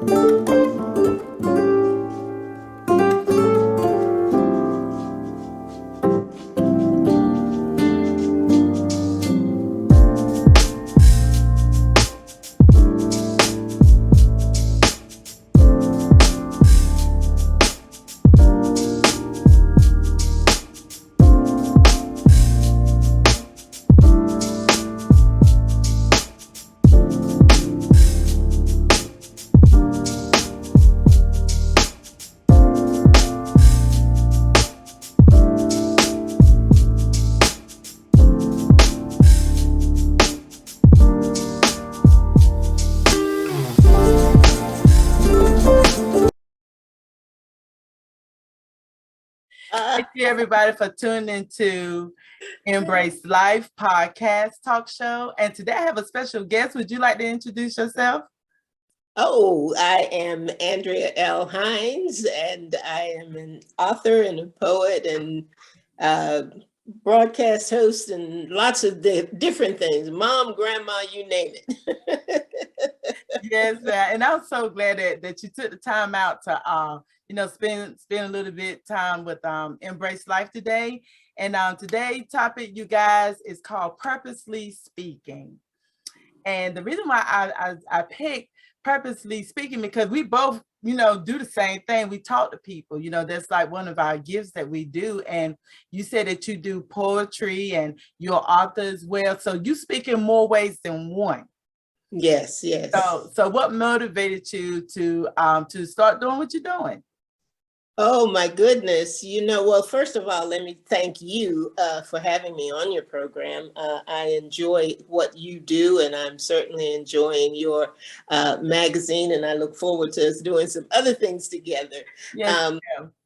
Thank you, everybody, for tuning into Embrace Life podcast talk show. And today I have a special guest. Would you like to introduce yourself? Oh, I am Andrea L Hines, and I am an author and a poet and broadcast host and lots of different things. Mom, grandma, you name it. Yes, and I'm so glad that you took the time out to spend a little bit time with Embrace Life today. And today's topic, you guys, is called Purposely Speaking. And the reason why I picked Purposely Speaking, because we both do the same thing. We talk to people, that's like one of our gifts that we do. And you said that you do poetry and you're an author as well, so you speak in more ways than one. Yes. So what motivated you to start doing what you're doing? Oh, my goodness. Well, first of all, let me thank you for having me on your program. I enjoy what you do, and I'm certainly enjoying your magazine, and I look forward to us doing some other things together. Yes,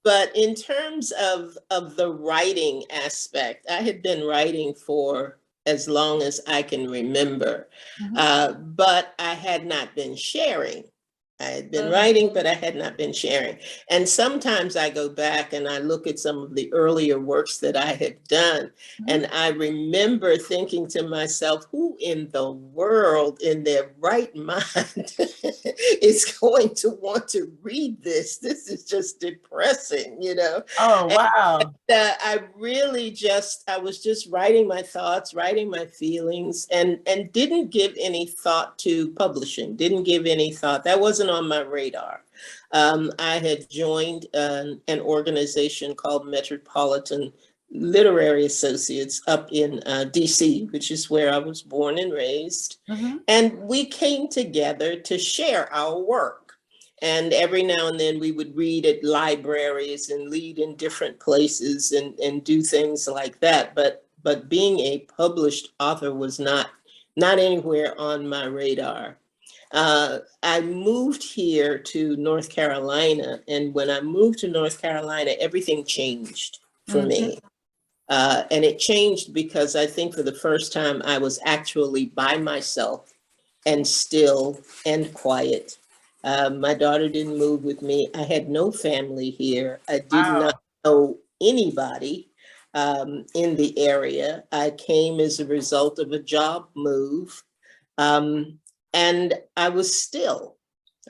but in terms of the writing aspect, I had been writing for as long as I can remember, but I had not been sharing. I had been writing, but I had not been sharing. And sometimes I go back and I look at some of the earlier works that I had done. And I remember thinking to myself, who in the world in their right mind is going to want to read this? This is just depressing, Oh, wow. And I was just writing my thoughts, writing my feelings, and didn't give any thought to publishing, didn't give any thought. That wasn't on my radar. I had joined an organization called Metropolitan Literary Associates up in DC, which is where I was born and raised. And we came together to share our work. And every now and then we would read at libraries and lead in different places and do things like that. But being a published author was not anywhere on my radar. I moved here to North Carolina, and when I moved to North Carolina, everything changed for me. And it changed because I think for the first time I was actually by myself and still and quiet. My daughter didn't move with me. I had no family here. I did not know anybody in the area. I came as a result of a job move. And I was still.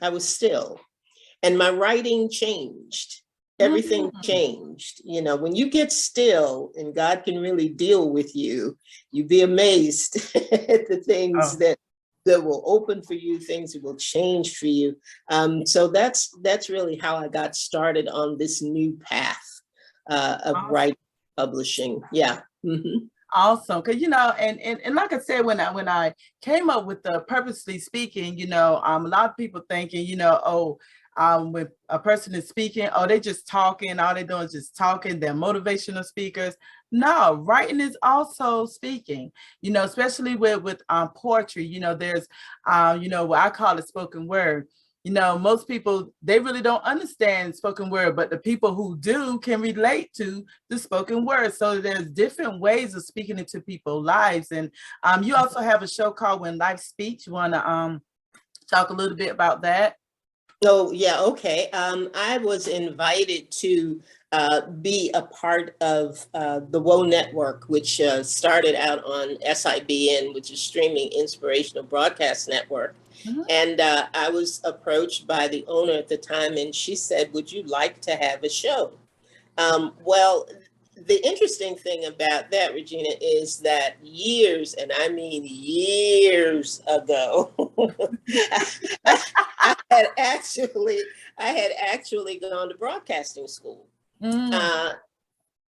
And my writing changed. Everything changed. When you get still and God can really deal with you, you'd be amazed at the things that will open for you, things that will change for you. So that's really how I got started on this new path of writing, publishing. Yeah. Awesome. Cause and like I said, when I came up with the Purposely Speaking, a lot of people thinking, when a person is speaking, they just talking, all they're doing is just talking, they're motivational speakers. No, writing is also speaking, especially with poetry, there's what I call it spoken word. Most people, they really don't understand spoken word, but the people who do can relate to the spoken word. So there's different ways of speaking into people's lives. And you also have a show called When Life Speaks. You want to talk a little bit about that? Oh, yeah. Okay. I was invited to be a part of the WOW Network, which started out on SIBN, which is Streaming Inspirational Broadcast Network. Mhm. And I was approached by the owner at the time, and she said, "Would you like to have a show?" Well, the interesting thing about that, Regina, is that years, and I mean years ago, I had actually gone to broadcasting school. Mm. Uh,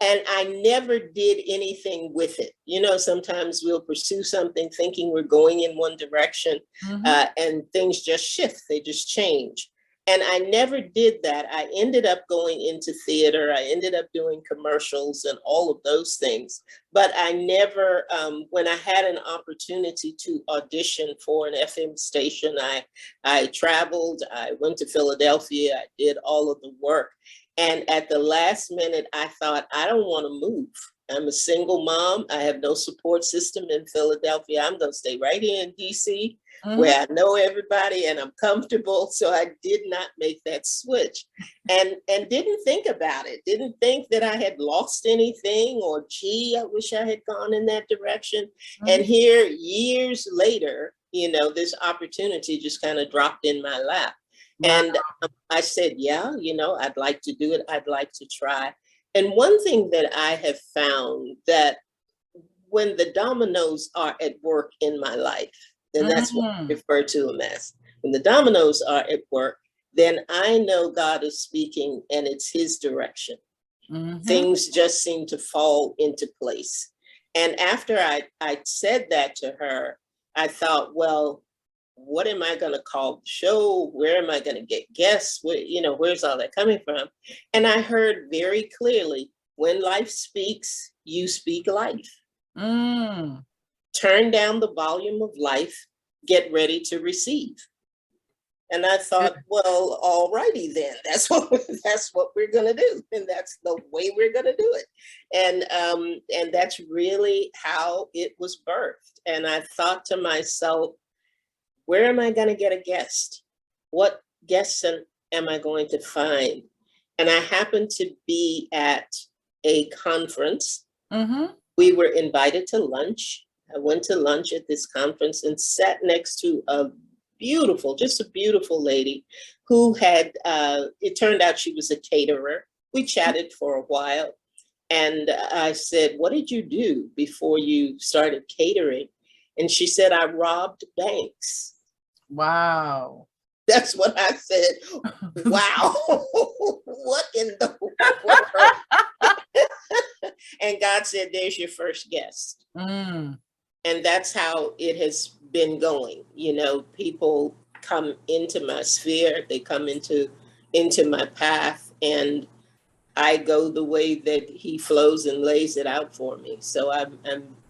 and I never did anything with it. You know, sometimes we'll pursue something thinking we're going in one direction, Mhm. and things just shift, they just change. And I never did that. I ended up going into theater. I ended up doing commercials and all of those things. But I never, when I had an opportunity to audition for an FM station, I traveled, I went to Philadelphia, I did all of the work. And at the last minute, I thought, I don't want to move. I'm a single mom. I have no support system in Philadelphia. I'm going to stay right here in DC, Mhm. where I know everybody and I'm comfortable. So I did not make that switch, and didn't think about it. Didn't think that I had lost anything, or gee, I wish I had gone in that direction. And Mhm. here, years later, you know, this opportunity just kind of dropped in my lap. Wow. And I said, yeah, you know, I'd like to do it. I'd like to try. And one thing that I have found, that when the dominoes are at work in my life, then that's what I Mm. refer to them as. When the dominoes are at work, then I know God is speaking and it's his direction. Mhm. Things just seem to fall into place. And after I said that to her, I thought, well, what am I going to call the show? Where am I going to get guests? Where, you know, where's all that coming from? And I heard very clearly, when life speaks, you speak life. Mm. Turn down the volume of life, get ready to receive. And I thought, well, all righty then. That's what we're gonna do, and that's the way we're gonna do it. And that's really how it was birthed. And I thought to myself, where am I gonna get a guest? What guests am I going to find? And I happened to be at a conference. Mhm. We were invited to lunch. I went to lunch at this conference and sat next to a beautiful, just a beautiful lady who had, it turned out she was a caterer. We chatted for a while. And I said, what did you do before you started catering? And she said, I robbed banks. Wow. That's what I said. Wow. What in the world? And God said, there's your first guest. Mm. And that's how it has been going. You know, people come into my sphere, they come into my path, and I go the way that he flows and lays it out for me. So I'm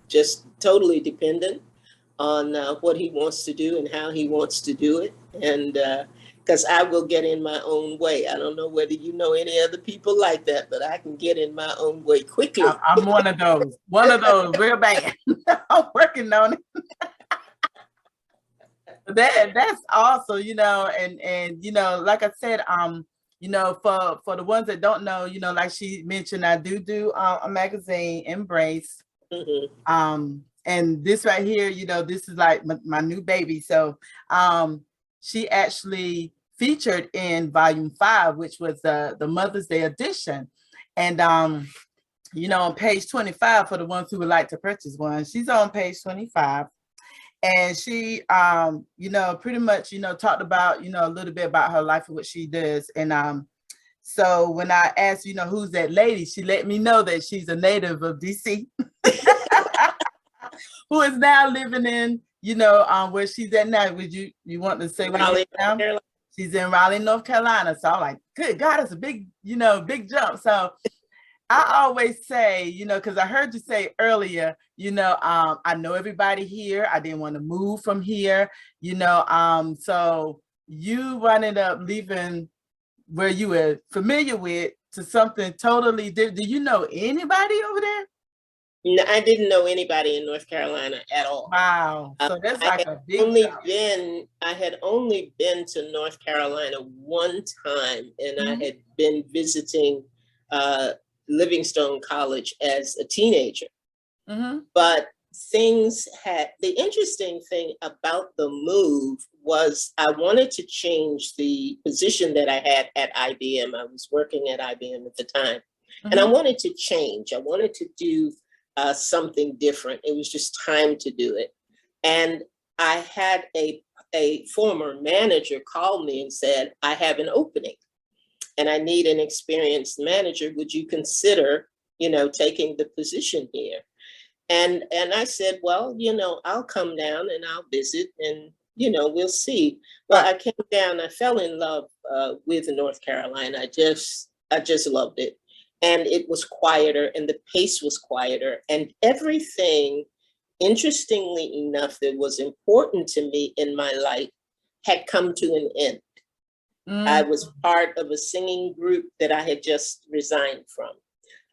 just totally dependent on what he wants to do and how he wants to do it. And because I will get in my own way. I don't know whether you know any other people like that, but I can get in my own way quickly. I'm one of those. Real bad. I'm working on it. That's awesome, you know, and you know, like I said, you know, for the ones that don't know, you know, like she mentioned, I do a magazine, Embrace. Mhm. And this right here, you know, this is like my new baby. So she actually featured in volume 5, which was the Mother's Day edition. And you know, on page 25, for the ones who would like to purchase one, she's on page 25. And she you know, pretty much, you know, talked about, you know, a little bit about her life and what she does. And so when I asked, you know, who's that lady, she let me know that she's a native of DC who is now living in, you know, where she's at now. Would you want to say where Raleigh, you're North now? Carolina. She's in Raleigh, North Carolina. So I'm like, good God, it's a big, you know, big jump. So I always say, you know, because I heard you say earlier, you know, I know everybody here. I didn't want to move from here, you know. So you ended up leaving where you were familiar with to something totally different. Do you know anybody over there? No, I didn't know anybody in North Carolina at all. Wow. So that's I like had a big jump. I had only been to North Carolina one time, and I Mhm. had been visiting uh, Livingstone College as a teenager. Mhm. But the interesting thing about the move was I wanted to change the position that I had at IBM. I was working at IBM at the time, and I wanted to change. I wanted to do something different. It was just time to do it. And I had a former manager call me and said, I have an opening and I need an experienced manager. Would you consider, taking the position here? And I said, well, I'll come down and I'll visit and, we'll see. Well, I came down, I fell in love with North Carolina. I just loved it. And it was quieter and the pace was quieter and everything, interestingly enough, that was important to me in my life had come to an end. I was part of a singing group that I had just resigned from.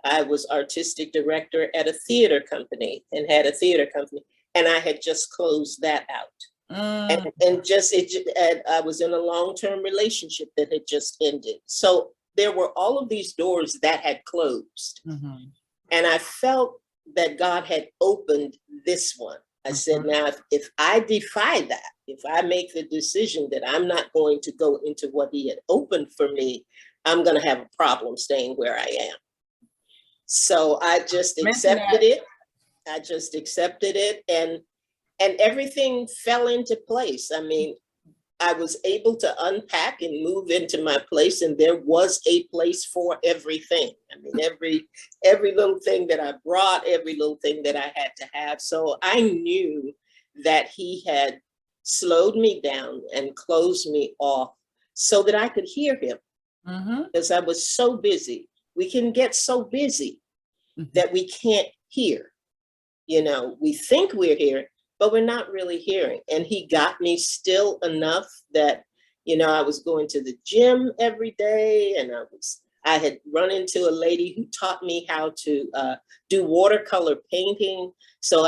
I was artistic director at a theater company and had a theater company, and I had just closed that out. And I was in a long-term relationship that had just ended. So there were all of these doors that had closed. And I felt that God had opened this one. I said, now, if I defy that, if I make the decision that I'm not going to go into what he had opened for me, I'm going to have a problem staying where I am. So I just accepted it. I just accepted it, and everything fell into place. I mean, I was able to unpack and move into my place, and there was a place for everything. I mean, every little thing that I brought, every little thing that I had to have. So I knew that he had slowed me down and closed me off so that I could hear him, because I was so busy. We can get so busy that we can't hear. We think we're here, but we're not really hearing. And he got me still enough that, I was going to the gym every day, and I had run into a lady who taught me how to do watercolor painting. So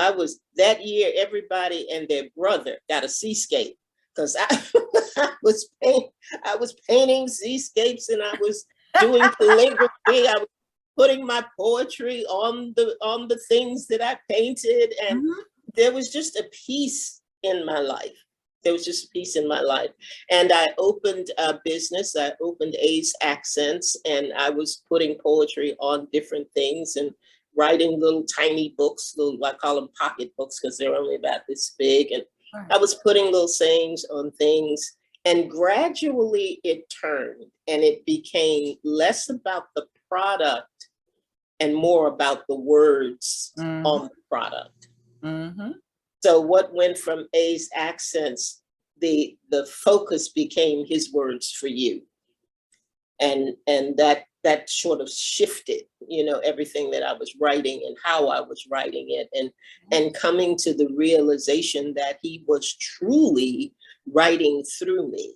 that year, everybody and their brother got a seascape, because I was painting seascapes, and I was doing calligraphy. I was putting my poetry on the things that I painted, and there was just a peace in my life. There was just peace in my life. And I opened a business. I opened A's Accents, and I was putting poetry on different things and writing little tiny books, I call them pocket books because they're only about this big. And I was putting little sayings on things. And gradually it turned, and it became less about the product and more about the words on the product. So what went from A's Accents, the focus became his words for you. And that sort of shifted, everything that I was writing and how I was writing it, and coming to the realization that he was truly writing through me.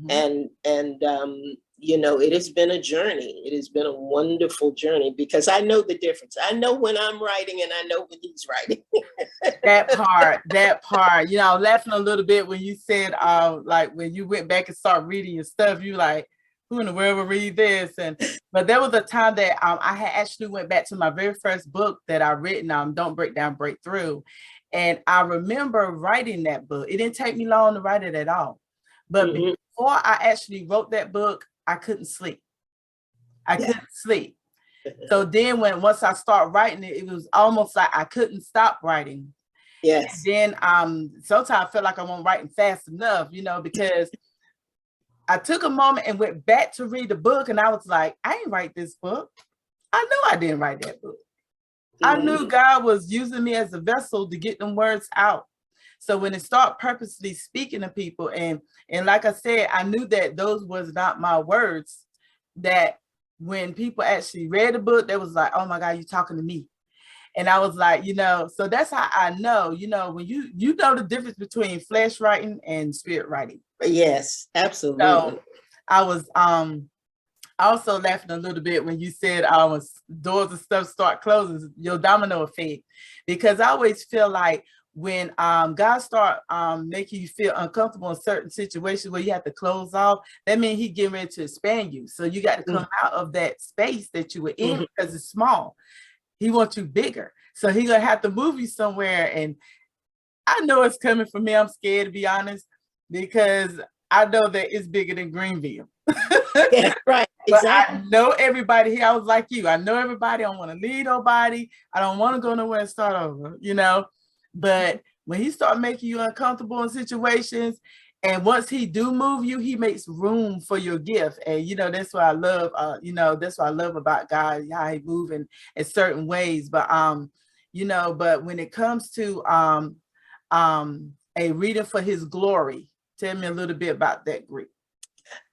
And it has been a journey. It has been a wonderful journey, because I know the difference. I know when I'm writing and I know when he's writing. that part, laughing a little bit when you said, like when you went back and started reading your stuff, you like, who in the world will read this? But there was a time that I had actually went back to my very first book that I written, Don't Break Down, Break Through. And I remember writing that book. It didn't take me long to write it at all. But before I actually wrote that book, I couldn't sleep. I couldn't sleep. So then once I started writing it, it was almost like I couldn't stop writing. Yes. And then sometimes I felt like I wasn't writing fast enough, because I took a moment and went back to read the book, and I was like, I didn't write this book. I knew I didn't write that book. I knew God was using me as a vessel to get them words out. So when it started purposely speaking to people, and like I said, I knew that those was not my words, that when people actually read the book, they was like, oh my God, you're talking to me. And I was like, so that's how I know, when you know the difference between flesh writing and spirit writing. Yes, absolutely. So I was also laughing a little bit when you said doors and stuff start closing, your domino effect, because I always feel like when God start making you feel uncomfortable in certain situations where you have to close off, that means he getting ready to expand you. So you got to come out of that space that you were in, because it's small. He wants you bigger. So he's going to have to move you somewhere. And I know it's coming for me. I'm scared, to be honest. because I know that it's bigger than Greenville. Yeah, right. But Exactly. I know everybody here. I was like you. I know everybody. I don't want to lead nobody. I don't want to go nowhere and start over, you know. But when he start making you uncomfortable in situations, and once he do move you, he makes room for your gift. And you know, that's what I love. You know, that's what I love about God, how he move in certain ways. But you know, but when it comes to a reading for his glory, tell me a little bit about that group.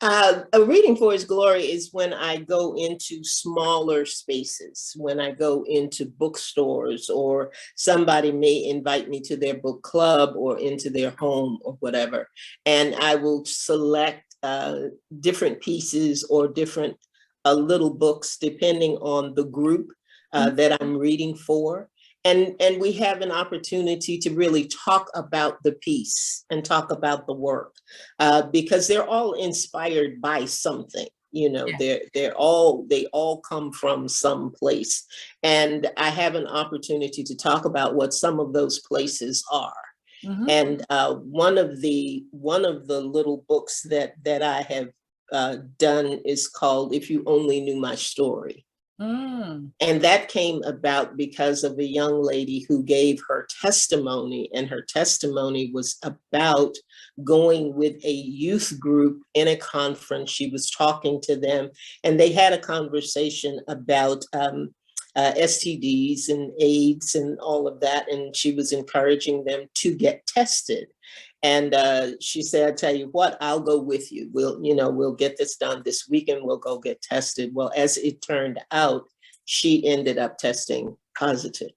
A reading for his glory is when I go into smaller spaces, when I go into bookstores, or somebody may invite me to their book club or into their home or whatever. And I will select different pieces or different little books depending on the group that I'm reading for. And we have an opportunity to really talk about the piece and talk about the work, because they're all inspired by something. You know, Yeah. they all come from some place, and I have an opportunity to talk about what some of those places are. And one of the little books that I have done is called "If You Only Knew My Story." And that came about because of a young lady who gave her testimony, and her testimony was about going with a youth group in a conference. She was talking to them, and they had a conversation about STDs and AIDS and all of that, and she was encouraging them to get tested. And she said, "I tell you what, I'll go with you. We'll get this done this weekend. We'll go get tested." Well, as it turned out, she ended up testing positive.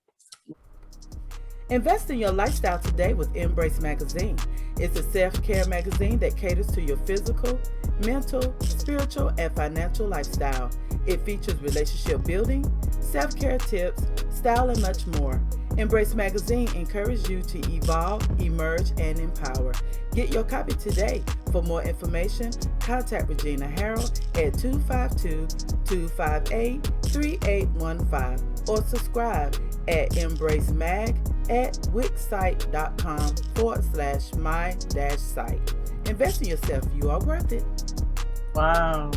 Invest in your lifestyle today with Embrace Magazine. It's a self-care magazine that caters to your physical, mental, spiritual, and financial lifestyle. It features relationship building, self-care tips, style, and much more. Embrace Magazine encourages you to evolve, emerge, and empower. Get your copy today. For more information, contact Regina Harrell at 252-258-3815 or subscribe at embracemag@wixsite.com/my-site. Invest in yourself. You are worth it. Wow.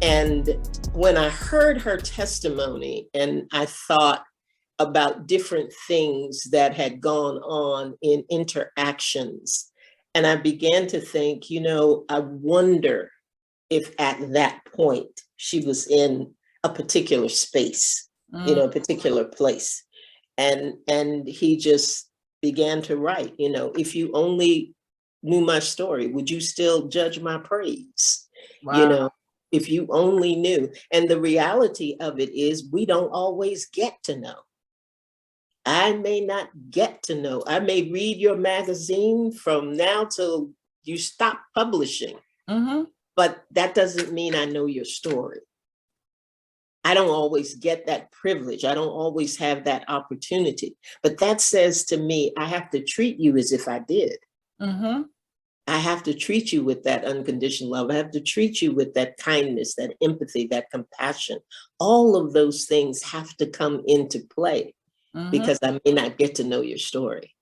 And when I heard her testimony, and I thought about different things that had gone on in interactions, and I began to think, I wonder if at that point she was in a particular space, a particular place. And he just began to write, "If you only knew my story, would you still judge my praise?" Wow. If you only knew. And the reality of it is, we don't always get to know. I may not get to know. I may read your magazine from now till you stop publishing, but that doesn't mean I know your story. I don't always get that privilege. I don't always have that opportunity. But that says to me, I have to treat you as if I did. I have to treat you with that unconditional love. I have to treat you with that kindness, that empathy, that compassion. All of those things have to come into play, because I may not get to know your story.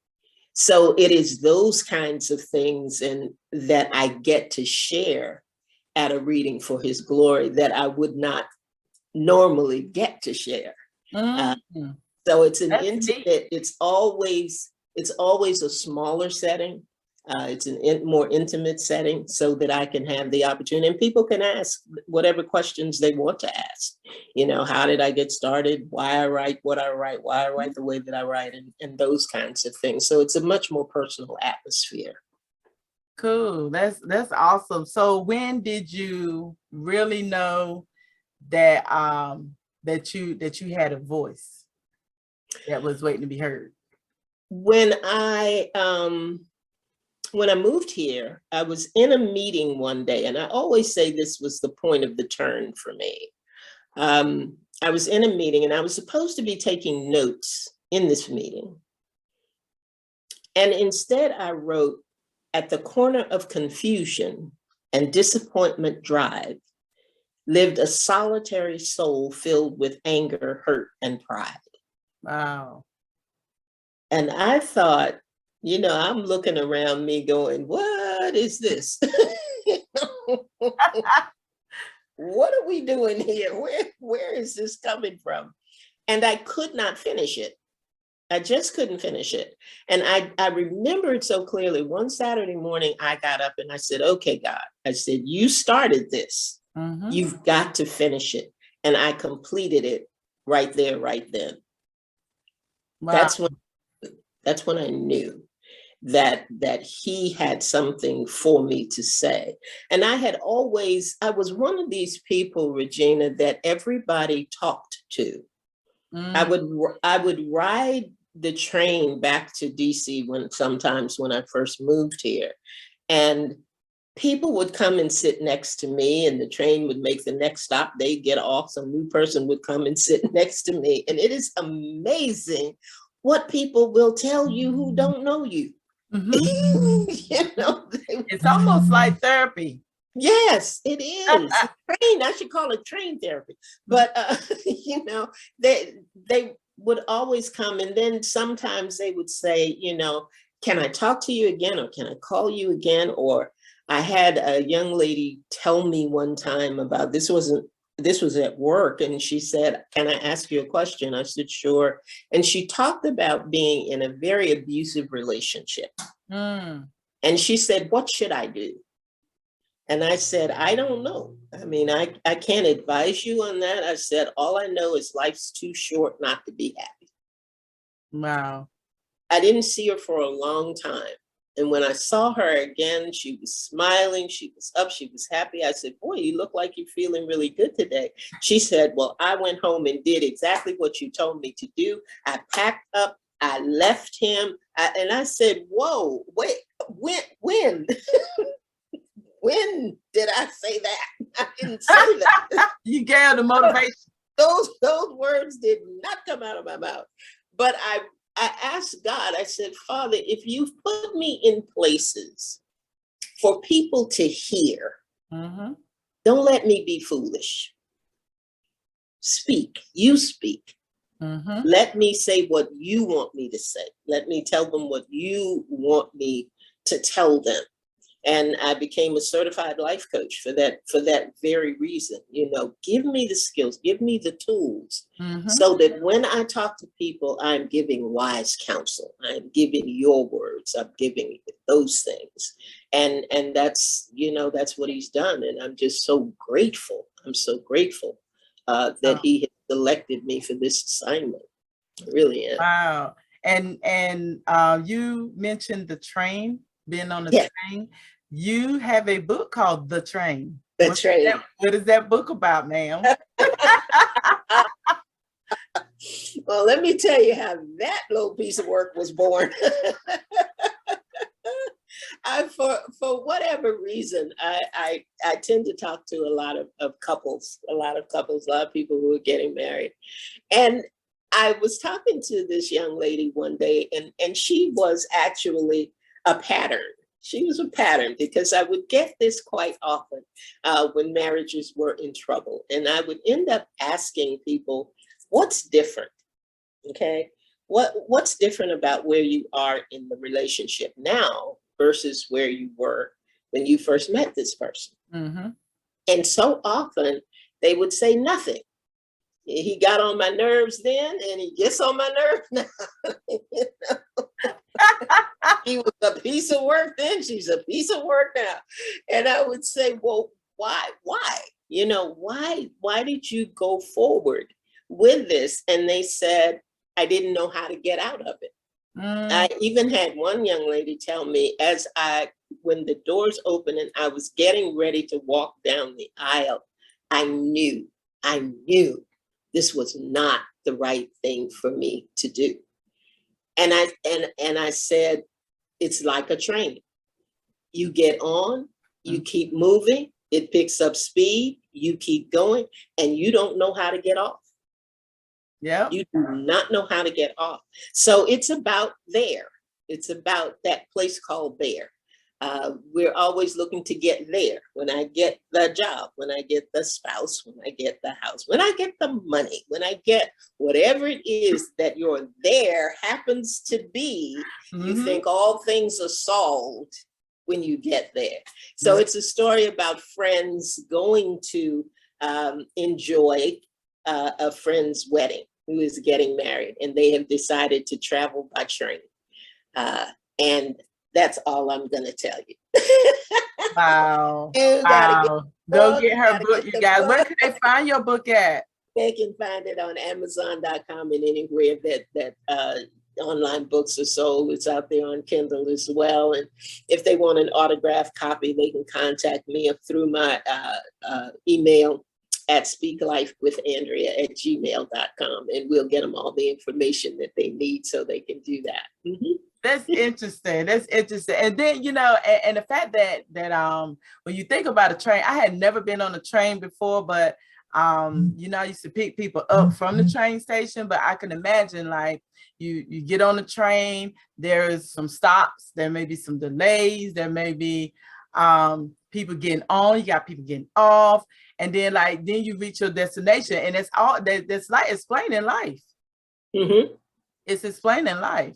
So it is those kinds of things and that I get to share at a reading for his glory that I would not normally get to share. So it's an intimate, it's always a smaller setting. It's a more intimate setting, so that I can have the opportunity, and people can ask whatever questions they want to ask. How did I get started? Why I write what I write? Why I write the way that I write, and those kinds of things. So it's a much more personal atmosphere. Cool. That's awesome. So when did you really know that that you had a voice that was waiting to be heard? When I moved here, I was in a meeting one day, and I always say this was the point of the turn for me. I was in a meeting, and I was supposed to be taking notes in this meeting. And instead I wrote, "At the corner of confusion and disappointment drive, lived a solitary soul filled with anger, hurt, and pride." Wow. And I thought, You know, I'm looking around me going, what is this? You know, what are we doing here? Where is this coming from? And I could not finish it. I just couldn't finish it. And I remember it so clearly. One Saturday morning, I got up and I said, okay, God, I said, you started this. Mm-hmm. You've got to finish it. And I completed it right there, right then. Wow. That's when I knew that he had something for me to say. And I was one of these people, Regina, that everybody talked to. I would ride the train back to DC sometimes when I first moved here, and people would come and sit next to me, and the train would make the next stop. They'd get off, some new person would come and sit next to me. And it is amazing what people will tell you who don't know you. Mm-hmm. You know, It's almost like therapy. yes, it is. Train, I should call it train therapy. But you know, they would always come, and then sometimes they would say, you know, can I talk to you again, or can I call you again? Or I had a young lady tell me one time about this was at work, and she said, can I ask you a question? I said, sure. And she talked about being in a very abusive relationship. Mm. And she said, what should I do? And I said, I don't know. I mean, I can't advise you on that. I said, all I know is life's too short not to be happy. Wow. I didn't see her for a long time. And when I saw her again, she was smiling, she was up, she was happy. I said, boy, you look like you're feeling really good today. She said, well, I went home and did exactly what you told me to do. I packed up, I left him. And I said, whoa, wait, when? When did I say that? I didn't say that. You gave the motivation. Those words did not come out of my mouth. But I asked God, I said, Father, if you've put me in places for people to hear, Mm-hmm. don't let me be foolish. Speak, you speak. Mm-hmm. Let me say what you want me to say. Let me tell them what you want me to tell them. And I became a certified life coach for that very reason. You know, give me the skills, give me the tools, Mm-hmm. so that when I talk to people, I'm giving wise counsel. I'm giving your words. I'm giving those things. And that's, you know, that's what he's done. And I'm just so grateful. I'm so grateful that he has selected me for this assignment. I really am. Wow. And you mentioned the train, being on the train. You have a book called The Train. The Train. What is that book about, ma'am? Well, let me tell you how that little piece of work was born. For whatever reason, I tend to talk to a lot of couples, a lot of people who are getting married. And I was talking to this young lady one day, and she was actually a pattern. She was a pattern, because I would get this quite often when marriages were in trouble. And I would end up asking people, what's different? Okay. What's different about where you are in the relationship now versus where you were when you first met this person? Mm-hmm. And so often they would say nothing. He got on my nerves then, and he gets on my nerves now. You know? He was a piece of work then, she's a piece of work now. And I would say, well, why? You know, why did you go forward with this? And they said, I didn't know how to get out of it. I even had one young lady tell me, when the doors opened and I was getting ready to walk down the aisle, I knew this was not the right thing for me to do. And I said, it's like a train. You get on, you keep moving, it picks up speed, you keep going, and you don't know how to get off. Yeah. You do not know how to get off. So it's about there. It's about that place called there. We're always looking to get there. When I get the job, when I get the spouse, when I get the house, when I get the money, when I get whatever it is that your there happens to be, you think all things are solved when you get there. So it's a story about friends going to enjoy a friend's wedding who is getting married, and they have decided to travel by train. And that's all I'm going to tell you. Wow. You gotta get Go get her book, you guys. Where can they find your book at? They can find it on Amazon.com and anywhere that online books are sold. It's out there on Kindle as well. And if they want an autographed copy, they can contact me through my email at speaklifewithandrea@gmail.com, and we'll get them all the information that they need so they can do that. That's interesting. That's interesting. And then, you know, and the fact that when you think about a train, I had never been on a train before, but you know, I used to pick people up from the train station, but I can imagine like you get on the train, there's some stops, there may be some delays, there may be people getting on, you got people getting off, and then you reach your destination, and it's all that's like explaining life. It's explaining life.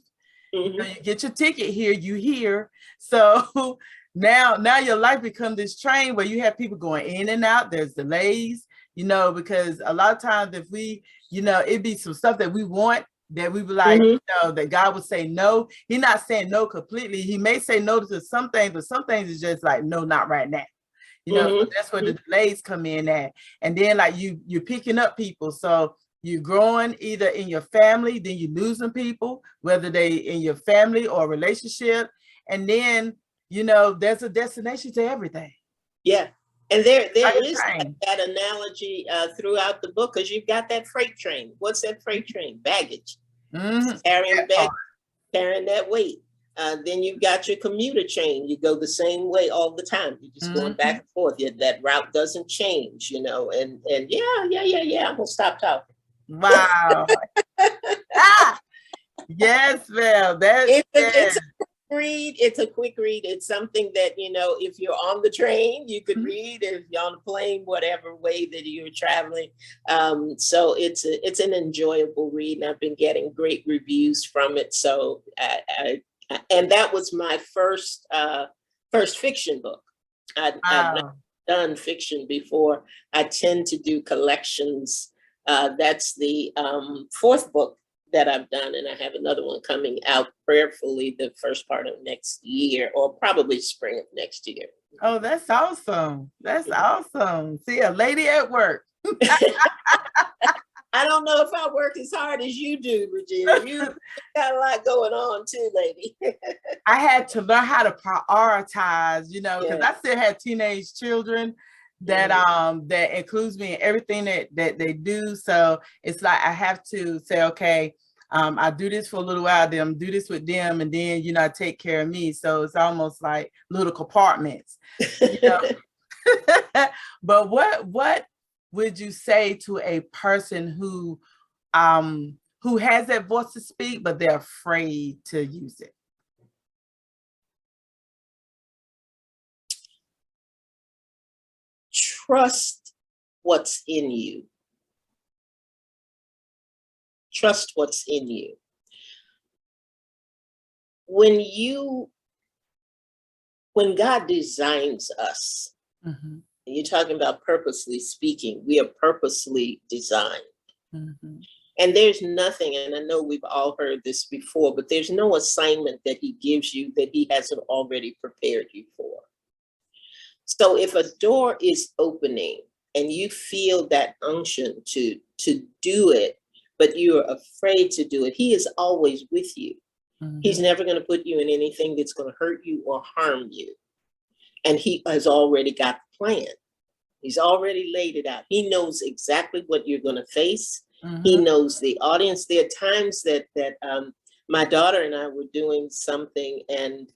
You know, you get your ticket here, you here. So now your life becomes this train where you have people going in and out. There's delays, you know, because a lot of times if we, you know, it'd be some stuff that we want that we would like, you know, that God would say no. He's not saying no completely. He may say no to some things, but some things is just like, no, not right now. You know, so that's where the delays come in at. And then like you're picking up people. So you're growing either in your family, then you're losing people, whether they in your family or relationship. And then, you know, there's a destination to everything. Yeah. And there is that analogy throughout the book, because you've got that freight train. What's that freight train? Baggage. Carrying baggage, carrying that weight. Then you've got your commuter train. You go the same way all the time. You're just going back and forth. That route doesn't change, you know. And yeah. I'm gonna stop talking. Wow. Yes, Val. It's a read. It's a quick read. It's something that, you know, if you're on the train, you could read. If you're on a plane, whatever way that you're traveling. So it's an enjoyable read, and I've been getting great reviews from it. So and that was my first fiction book. I'd not done fiction before. I tend to do collections. That's the fourth book that I've done, and I have another one coming out prayerfully the first part of next year, or probably spring of next year. Oh, that's awesome. That's awesome. See, a lady at work. I don't know if I work as hard as you do, Regina. You got a lot going on too, lady. I had to learn how to prioritize, you know, because I still had teenage children that that includes me in everything that they do. So it's like I have to say, okay, I do this for a little while, then do this with them, and then, you know, I take care of me. So it's almost like little compartments, you know. But what would you say to a person who has that voice to speak, but they're afraid to use it? Trust what's in you. Trust what's in you. When God designs us, you're talking about purposely speaking, we are purposely designed. And there's nothing, and I know we've all heard this before, but there's no assignment that he gives you that he hasn't already prepared you for. So if a door is opening and you feel that unction to do it, but you're afraid to do it, he is always with you. He's never going to put you in anything that's going to hurt you or harm you. And he has already got the plan. He's already laid it out. He knows exactly what you're going to face. He knows the audience. There are times that my daughter and I were doing something and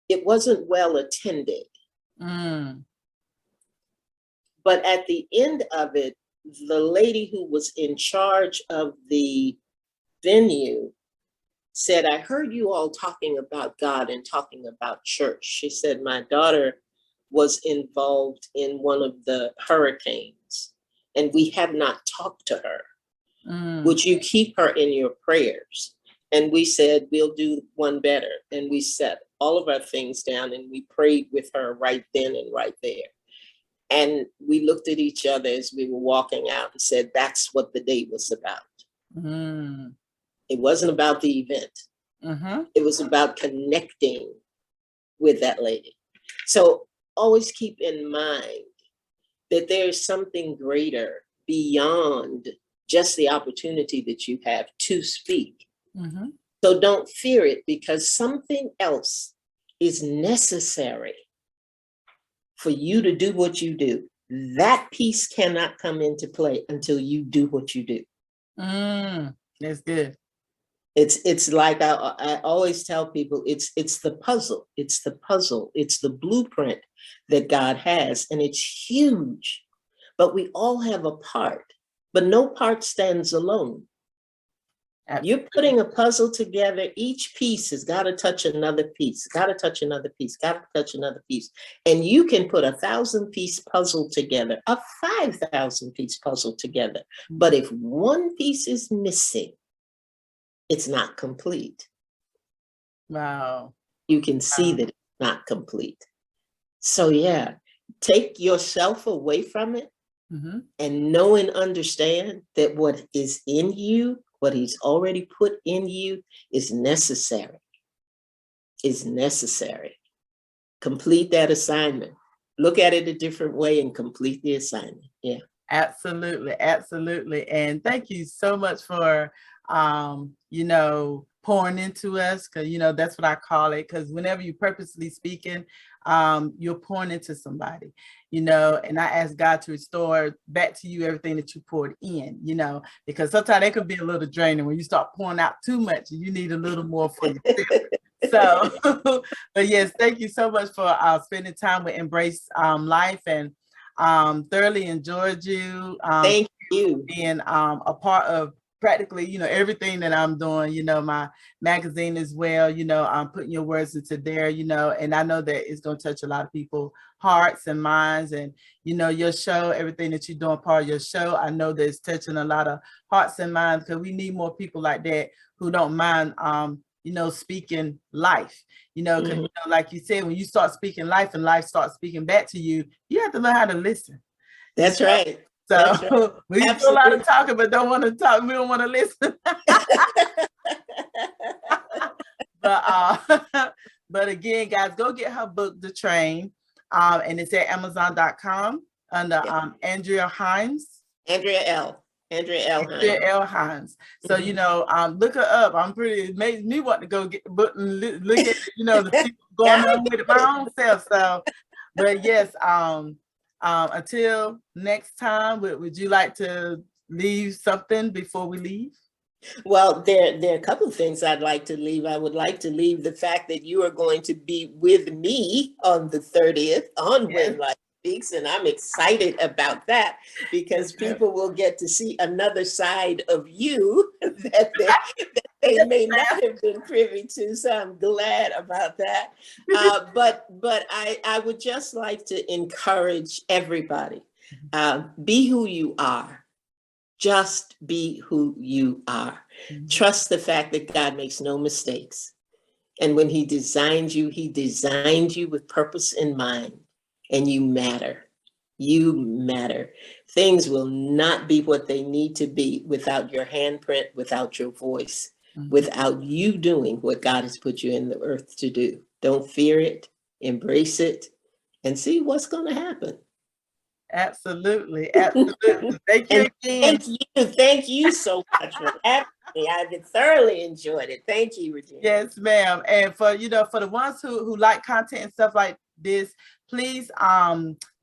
it wasn't well attended. But at the end of it, the lady who was in charge of the venue said, I heard you all talking about God and talking about church. She said, my daughter was involved in one of the hurricanes and we have not talked to her. Would you keep her in your prayers? And we said, we'll do one better. And we set all of our things down and we prayed with her right then and right there. And we looked at each other as we were walking out and said, that's what the day was about. It wasn't about the event. It was about connecting with that lady. So always keep in mind that there's something greater beyond just the opportunity that you have to speak. So don't fear it, because something else is necessary for you to do what you do. That piece cannot come into play until you do what you do. That's good. It's like I always tell people, it's the puzzle. It's the puzzle. It's the blueprint that God has, and it's huge. But we all have a part, but no part stands alone. You're putting a puzzle together. Each piece has got to touch another piece, got to touch another piece, got to touch another piece. And you can put a 1,000-piece puzzle together, a 5,000-piece puzzle together. But if one piece is missing, it's not complete. Wow. You can see that it's not complete. So yeah, take yourself away from it and know and understand that what is in you, what he's already put in you, is necessary. Is necessary. Complete that assignment. Look at it a different way and complete the assignment. Yeah. Absolutely. Absolutely. And thank you so much for, pouring into us, because, that's what I call it. Because whenever you're purposely speaking, you're pouring into somebody, and I ask God to restore back to you everything that you poured in, because sometimes it could be a little draining when you start pouring out too much and you need a little more for yourself. So, but yes, thank you so much for spending time with Embrace Life, and thoroughly enjoyed you. Thank you. Being a part of practically, everything that I'm doing, my magazine as well, I'm putting your words into there, and I know that it's going to touch a lot of people's hearts and minds, and, your show, everything that you're doing, part of your show, I know that it's touching a lot of hearts and minds, because we need more people like that who don't mind, speaking life, because, like you said, when you start speaking life and life starts speaking back to you, you have to learn how to listen. That's right. So right. We do a lot of talking, but don't want to talk. We don't want to listen. But again, guys, go get her book, The Train. And it's at Amazon.com under Andrea Hines. Andrea L Hines. So, look her up. It makes me want to go get the book and look at, the people going on with it my own self. So, but yes, until next time, would you like to leave something before we leave? Well, there are a couple of things I'd like to leave. I would like to leave the fact that you are going to be with me on the 30th on When Life Speaks, and I'm excited about that, because people will get to see another side of you that they may not have been privy to. So I'm glad about that. But I would just like to encourage everybody, be who you are. Just be who you are. Trust the fact that God makes no mistakes. And when he designed you with purpose in mind, and you matter. You matter. Things will not be what they need to be without your handprint, without your voice, without you doing what God has put you in the earth to do. Don't fear it, embrace it, and see what's going to happen. Absolutely. Absolutely. Thank you again. Thank you so much for having me. I've thoroughly enjoyed it. Thank you, Regina. Yes, ma'am. And for the ones who like content and stuff like this, please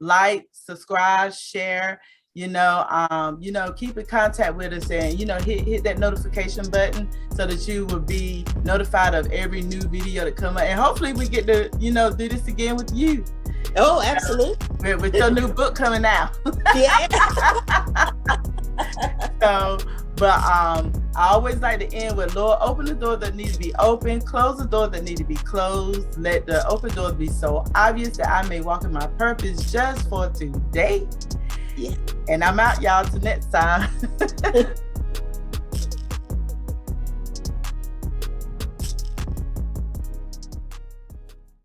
like, subscribe, share, keep in contact with us, and hit that notification button so that you will be notified of every new video that come up. And hopefully we get to do this again with you. Oh, absolutely. With your new book coming out. Yeah. So, but I always like to end with, Lord, open the door that needs to be open, close the door that needs to be closed. Let the open doors be so obvious that I may walk in my purpose just for today. Yeah. And I'm out, y'all, till next time.